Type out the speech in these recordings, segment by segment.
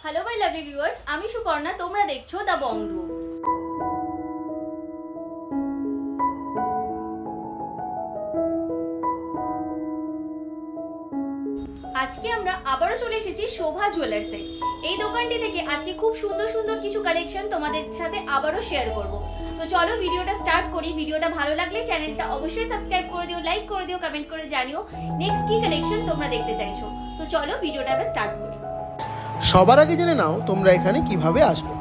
Hello my lovely viewers, আমি সুপর্ণা, তোমরা দেখছো দা বংডু। আজকে আমরা আবারো চলে এসেছি শোভা জুয়েলার্সে। এই দোকানটি থেকে আজকে খুব সুন্দর সুন্দর কিছু কালেকশন তোমাদের সাথে আবারো শেয়ার করব। তো চলো ভিডিওটা স্টার্ট করি। ভিডিওটা ভালো লাগলে চ্যানেলটা অবশ্যই সাবস্ক্রাইব করে দিও, লাইক করে দিও, কমেন্ট করে জানিও নেক্সট কি কালেকশন তোমরা দেখতে চাইছো। তো চলো ভিডিওটা আবার স্টার্ট করি। সবার আগে জেনে নাও তোমরা এখানে কিভাবে আসবে।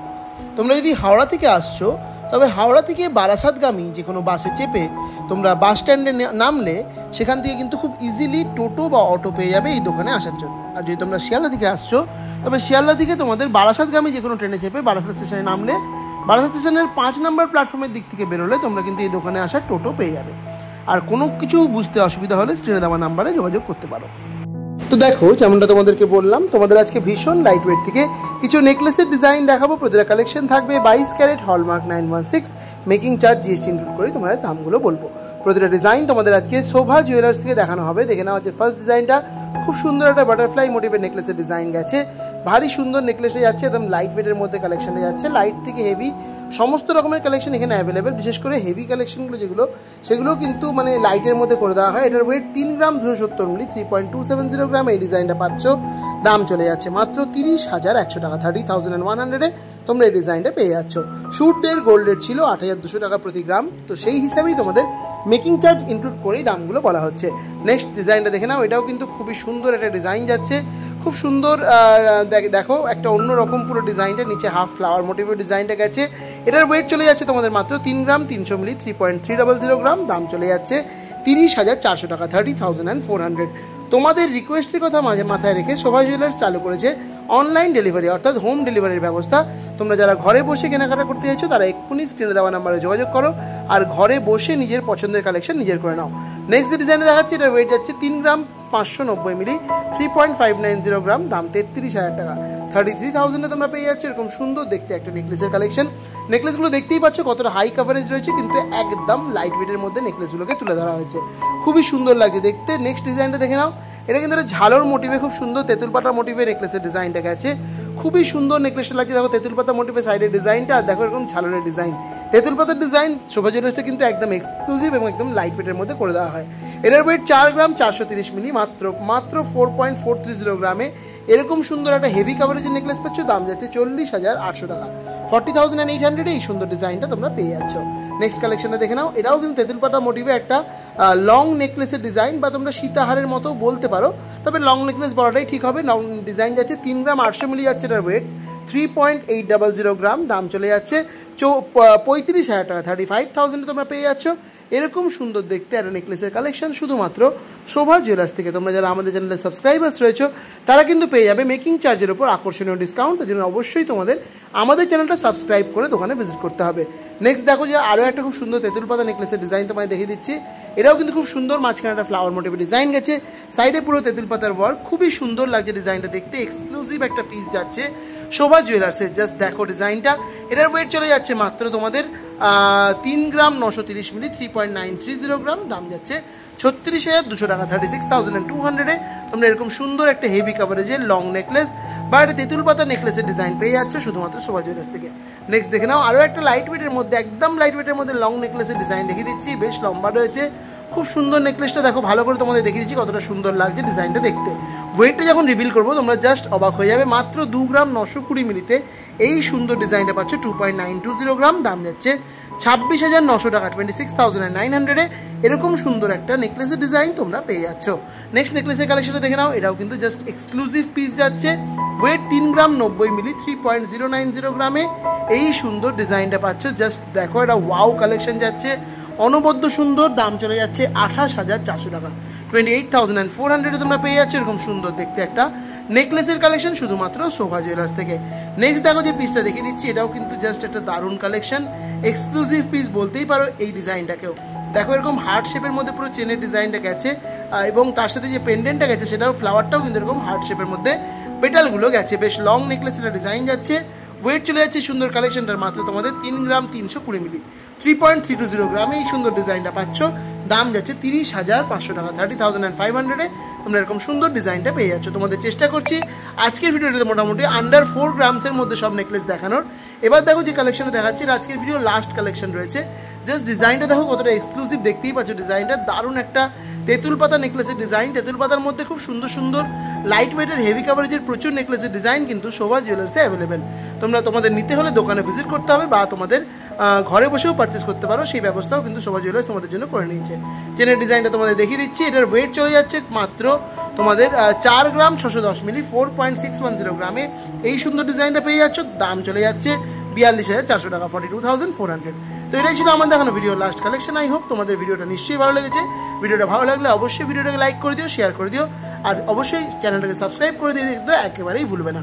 তোমরা যদি হাওড়া থেকে আসছো তবে হাওড়া থেকে বারাসাতগামী যে কোনো বাসে চেপে তোমরা বাস স্ট্যান্ডে নামলে সেখান থেকে কিন্তু খুব ইজিলি টোটো বা অটো পেয়ে যাবে এই দোকানে আসার জন্য। আর যদি তোমরা শিয়ালদা থেকে আসছো তবে শিয়ালদা থেকে তোমাদের বারাসাতগামী যে কোনো ট্রেনে চেপে বারাসাত স্টেশনে নামলে বারাসাত স্টেশনের 5 নম্বর প্ল্যাটফর্মের দিক থেকে বেরোলে তোমরা কিন্তু এই দোকানে আসার টোটো পেয়ে যাবে। আর কোনো কিছু বুঝতে অসুবিধা হলে স্ক্রিনে দেওয়া নাম্বারে যোগাযোগ করতে পারো। তো দেখো, যেমনটা তোমাদেরকে বললাম, তোমাদের আজকে ভীষণ লাইট ওয়েট থেকে কিছু নেকলেসের ডিজাইন দেখাবো। প্রতিটা কালেকশন থাকবে 22 carat hallmark 916, making charge GST include করে তোমাদের দামগুলো বলবো। প্রতিটা ডিজাইন তোমাদের আজকে শোভা জুয়েলার্স থেকে দেখানো হবে। দেখে নাও যে ফার্স্ট ডিজাইনটা খুব সুন্দর একটা বাটারফ্লাই মোটিভের নেকলেসের ডিজাইন গেছে। ভারী সুন্দর নেকলেসে যাচ্ছে, একদম লাইট ওয়েটের মধ্যে কালেকশনে যাচ্ছে। লাইট থেকে হেভি সমস্ত রকমের কালেকশন এখানে অ্যাভেলেবেল। বিশেষ করে হেভি কালেকশনগুলো যেগুলো সেগুলো কিন্তু মানে লাইটের মধ্যে করে দেওয়া হয়। এটার ওয়েট 3 গ্রাম 270 মিলি, 3.270 গ্রাম। এই ডিজাইনটা পাচ্ছ, দাম চলে যাচ্ছে মাত্র 30,100 টাকা, 30,100-এ তোমরা এই ডিজাইনটা পেয়ে যাচ্ছ। শ্যুটের গোল্ড রেট ছিল 8,200 টাকা প্রতি গ্রাম। তো সেই হিসাবেই তোমাদের মেকিং চার্জ ইনক্লুড করেই দামগুলো বলা হচ্ছে। নেক্সট ডিজাইনটা দেখে নাও, এটাও কিন্তু খুবই সুন্দর একটা ডিজাইন যাচ্ছে, খুব সুন্দর। দেখো একটা অন্যরকম পুরো ডিজাইনটা, নিচে হাফ ফ্লাওয়ার মোটিভের ডিজাইনটা গেছে। এটার ওয়েট চলে যাচ্ছে তোমাদের মাত্র 3 গ্রাম 300 মিলি, 3.300 গ্রাম। দাম চলে যাচ্ছে 30,400 টাকা, 30,400। তোমাদের রিকোয়েস্টের কথা মাথায় রেখে শোভা জুয়েলার্স চালু করেছে অনলাইন ডেলিভারি, অর্থাৎ হোম ডেলিভারির ব্যবস্থা। তোমরা যারা ঘরে বসে কেনাকাটা করতে চাইছো তারা এক্ষুনি স্ক্রিনে দেওয়া নাম্বারে যোগাযোগ করো আর ঘরে বসে নিজের পছন্দের কালেকশন নিজের করে নাও। নেক্সট যে ডিজাইনে দেখাচ্ছি, এটার ওয়েট যাচ্ছে 3 গ্রাম 590 মিলি, 3.590 গ্রাম। দাম 33,000 টাকা, 33,000-এ তোমরা পেয়ে যাচ্ছ এরকম সুন্দর দেখতে একটা নেকলেসের কালেকশন। নেকলেসগুলো দেখতেই পাচ্ছ কতটা হাই কাভারেজ রয়েছে, কিন্তু একদম লাইট ওয়েটের মধ্যে নেকলেসগুলোকে তুলে ধরা হয়েছে, খুবই সুন্দর লাগছে দেখতে। নেক্সট ডিজাইনটা দেখে নাও, এটা কিন্তু একটা ঝালোর মোটিভে খুব সুন্দর তেঁতুল পাতা মোটিভে নেকলেসের ডিজাইনটা গেছে। খুবই সুন্দর নেকলেসটা লাগছে। দেখো তেঁতুল পাতা মোটিভে সাইডের ডিজাইনটা, আর দেখো এরকম ঝালোরের ডিজাইন। তেঁতুল পাতার ডিজাইন শোভা জুয়েলার্সে কিন্তু একদম এক্সক্লুসিভ এবং একদম লাইট ওয়েটের মধ্যে করে দেওয়া হয়। এটার ওয়েট 4 গ্রাম 430 মিলি, মাত্র 4.430 গ্রামে এরকম সুন্দর একটা হেভি কাভারেজের নেকলেস পাচ্ছ। দাম যাচ্ছে 40,800 টাকা, 40,800-এ এই সুন্দর ডিজাইনটা তোমরা পেয়ে যাচ্ছ। নেক্সট কালেকশনটা দেখে নাও, এটাও কিন্তু তেঁতুল পাতা মোটিভে একটা লং নেকলেসের ডিজাইন, বা তোমরা সীতাহারের মতো বলতে পারো, তবে লং নেকলেস বলাটাই ঠিক হবে। লং ডিজাইন যাচ্ছে 3 গ্রাম 800 মিলি যাচ্ছে এটার ওয়েট, 3.800 গ্রাম। দাম চলে যাচ্ছে 35,000 টাকা, 35,000-এ তোমরা পেয়ে যাচ্ছ এরকম সুন্দর দেখতে একটা নেকলেসের কালেকশন শুধুমাত্র শোভা জুয়েলার্স থেকে। তোমরা যারা আমাদের চ্যানেলের সাবস্ক্রাইবার্স রয়েছো তারা কিন্তু পেয়ে যাবে মেকিং চার্জের উপর আকর্ষণীয় ডিসকাউন্ট। তার জন্য অবশ্যই তোমাদের আমাদের চ্যানেলটা সাবস্ক্রাইব করে দোকানে ভিজিট করতে হবে। নেক্সট দেখো যে আরও একটা খুব সুন্দর তেঁতুল পাতা নেকলেসের ডিজাইন তোমায় দেখিয়ে দিচ্ছি। এটাও কিন্তু খুব সুন্দর, মাঝখানে একটা ফ্লাওয়ার মোটিভের ডিজাইন গেছে, সাইডে পুরো তেঁতুল পাতার ওয়ার্ক, খুবই সুন্দর লাগছে ডিজাইনটা দেখতে। এক্সক্লুসিভ একটা পিস যাচ্ছে শোভা জুয়েলার্সের। জাস্ট দেখো ডিজাইনটা। এটার ওয়েট চলে যাচ্ছে মাত্র তোমাদের 3 গ্রাম 930 মিলি, 3.930 গ্রাম। দাম যাচ্ছে 36,200 টাকা, 36,200-এ তোমরা এরকম সুন্দর একটা হেভি কাভারেজের লং নেকলেস বা একটা তেঁতুল পাতা নেকলেসের ডিজাইন পেয়ে যাচ্ছ শুধুমাত্র শোভা জুয়েলার্স থেকে। নেক্সট দেখে নাও, আরও একটা লাইট ওয়েটের মধ্যে, একদম লাইট ওয়েটের মধ্যে লং নেকলেসের ডিজাইন দেখিয়ে দিচ্ছি। বেশ লম্বা রয়েছে, খুব সুন্দর নেকলেসটা দেখো, ভালো করে তোমাদের দেখিয়ে দিচ্ছি কতটা সুন্দর লাগছে ডিজাইনটা দেখতে। ওয়েটটা যখন রিভিল করবো তোমরা জাস্ট অবাক হয়ে যাবে। মাত্র 2 গ্রাম 920 মিলিতে এই সুন্দর ডিজাইনটা পাচ্ছ, 2.920 গ্রাম। দাম যাচ্ছে 26,900 টাকা, 26,900-এ এরকম সুন্দর একটা নেকলেসের ডিজাইন তোমরা পেয়ে যাচ্ছ। নেক্সট নেকলেসের কালেকশনটা দেখে নাও, এটাও কিন্তু জাস্ট এক্সক্লুসিভ পিস যাচ্ছে। ওয়েট 3 গ্রাম 90 মিলি, 3.090 গ্রামে এই সুন্দর ডিজাইনটা পাচ্ছ। জাস্ট দেখো, এটা ওয়াও কালেকশন যাচ্ছে, অনবদ্য সুন্দর। দাম চলে যাচ্ছে 28,400 টাকা, 28,400-এ তোমরা পেয়ে যাচ্ছ এরকম সুন্দর দেখতে একটা নেকলেসের কালেকশন শুধুমাত্র শোভা জুয়েলার্স থেকে। নেক্সট দেখো যে পিসটা দেখিয়ে দিচ্ছি, এটাও কিন্তু জাস্ট একটা দারুণ কালেকশন, এক্সক্লুসিভ পিস বলতেই পারো এই ডিজাইনটাকেও। দেখো এরকম হার্ট শেপের মধ্যে পুরো চেনের ডিজাইনটা গেছে, এবং তার সাথে যে পেন্ডেন্টটা গেছে সেটাও ফ্লাওয়ারটাও কিন্তু এরকম হার্ট শেপের মধ্যে পেটালগুলো গেছে। বেশ লং নেকলেসের ডিজাইন যাচ্ছে। ওয়েট চলে যাচ্ছে সুন্দর কালেকশনটার মাত্র তোমাদের 3 গ্রাম 320 মিলি, 3.320 গ্রামে এই সুন্দর ডিজাইনটা পাচ্ছ। দাম যাচ্ছে 30,500 টাকা, 30,500-এ তোমরা এরকম সুন্দর ডিজাইনটা পেয়ে যাচ্ছ। তোমাদের চেষ্টা করছি আজকের ভিডিওটাতে মোটামুটি আন্ডার 4 গ্রামসের মধ্যে সব নেকলেস দেখানোর। এবার দেখো যে কালেকশনটা দেখাচ্ছি, আজকের ভিডিও লাস্ট কালেকশন রয়েছে। জাস্ট ডিজাইনটা দেখো কতটা এক্সক্লুসিভ, দেখতেই পাচ্ছ ডিজাইনটা দারুণ একটা তেঁতুল পাতা নেকলেসের ডিজাইন। তেঁতুল পাতার মধ্যে খুব সুন্দর সুন্দর লাইট ওয়েটের হেভি কাভারেজের প্রচুর নেকলেসের ডিজাইন কিন্তু শোভা জুয়েলার্সে অ্যাভেলেবেল। তোমাদের নিতে হলে দোকানে ভিজিট করতে হবে বা তোমাদের ঘরে বসেও পারচেস করতে পারো, সেই ব্যবস্থাও কিন্তু শোভা জুয়েলার্স তোমাদের জন্য করে নিয়েছে। চেনের ডিজাইনটা তোমাদের দেখিয়ে দিচ্ছি। এটার ওয়েট চলে যাচ্ছে মাত্র তোমাদের 4 গ্রাম 610 মিলি, 4.610 গ্রামে এই সুন্দর ডিজাইনটা পেয়ে যাচ্ছ। দাম চলে যাচ্ছে 42,400 টাকা, 42,400। তো এটাই ছিল আমার দেখানো video last collection. I hope তোমাদের ভিডিওটা নিশ্চয়ই ভালো লেগেছে। ভিডিওটা ভালো লাগলে অবশ্যই ভিডিওটাকে লাইক করে দিও, শেয়ার করে দিও, আর অবশ্যই চ্যানেলটাকে সাবস্ক্রাইব করে দিয়ে একেবারেই ভুলবে না।